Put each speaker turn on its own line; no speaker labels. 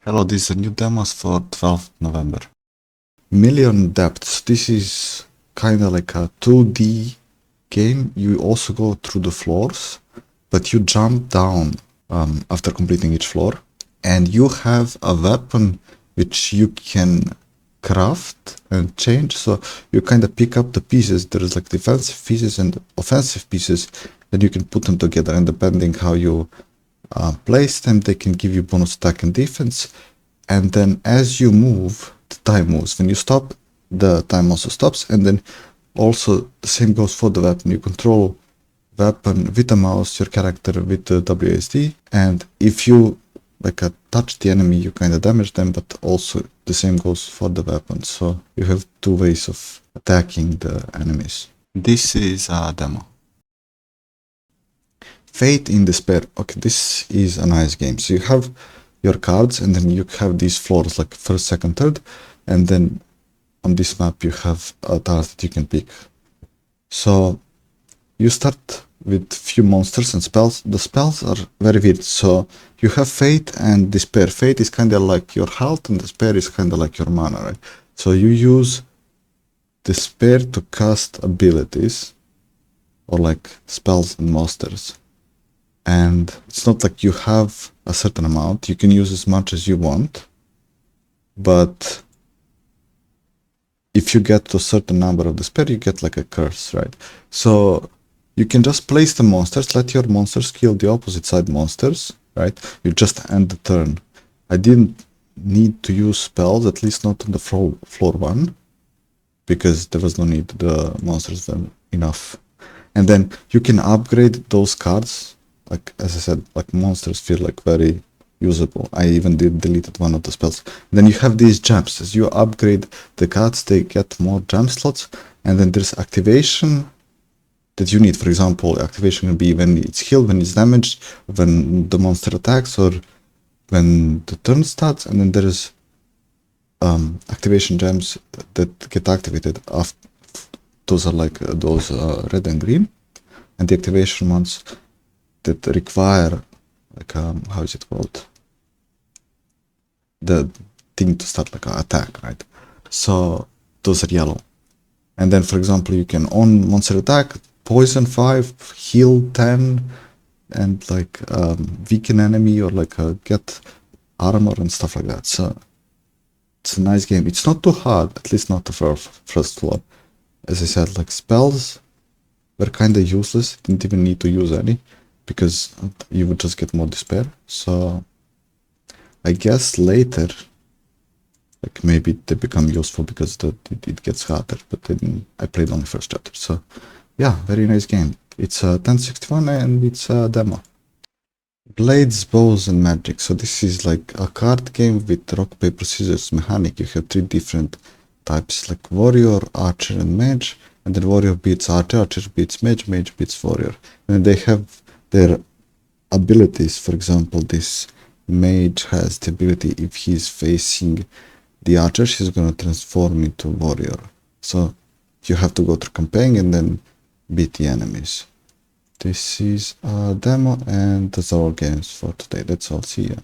Hello, this is a new demos for 12th November. Million Depths. This is kind of like a 2D game. You also go through the floors, but you jump down after completing each floor. And you have a weapon which you can craft and change. So you kind of pick up the pieces. There's like defensive pieces and offensive pieces, and you can put them together. And depending how you place them, they can give you bonus attack and defense. And then as you move, the time moves. When you stop, the time also stops. And then also the same goes for the weapon. You control weapon with the mouse, your character with the WASD. And if you touch the enemy, you kind of damage them, but also the same goes for the weapon. So you have two ways of attacking the enemies. This is a demo. Fate in Despair. Okay, this is a nice game. So you have your cards, and then you have these floors like first, second, third, and then on this map you have tiles that you can pick. So you start with few monsters and spells. The spells are very weird. So you have Fate and Despair. Fate is kind of like your health, and Despair is kind of like your mana, right? So you use Despair to cast abilities or like spells and monsters. And it's not like you have a certain amount. You can use as much as you want. But if you get to a certain number of Despair, you get like a curse, right? So you can just place the monsters, let your monsters kill the opposite side monsters, right? You just end the turn. I didn't need to use spells, at least not on the floor one, because there was no need. The monsters were enough. And then you can upgrade those cards. Like, as I said, like monsters feel like very usable. I even deleted one of the spells. Then you have these gems. As you upgrade the cards, they get more gem slots. And then there's activation that you need. For example, activation can be when it's healed, when it's damaged, when the monster attacks, or when the turn starts. And then there's activation gems that get activated after. Those are like those red and green. And the activation ones that require like how is it called, the thing to start like an attack, right? So those are yellow. And then for example, you can on monster attack poison 5, heal 10, and like weaken enemy, or like get armor and stuff like that. So it's a nice game. It's not too hard, at least not the first floor. As I said, like spells were kind of useless. Didn't even need to use any, because you would just get more Despair. So I guess later, like maybe they become useful because it gets harder, but then I played only first chapter. So yeah, very nice game. It's a 1061 and it's a demo. Blades, Bows and Magic. So this is like a card game with rock, paper, scissors mechanic. You have 3 different types, like warrior, archer and mage. And then warrior beats archer, archer beats mage, mage beats warrior. And they have their abilities. For example, this mage has the ability, if he's facing the archer, she's gonna transform into warrior. So you have to go through campaign and then beat the enemies. This is a demo, and that's all games for today. That's all. See ya.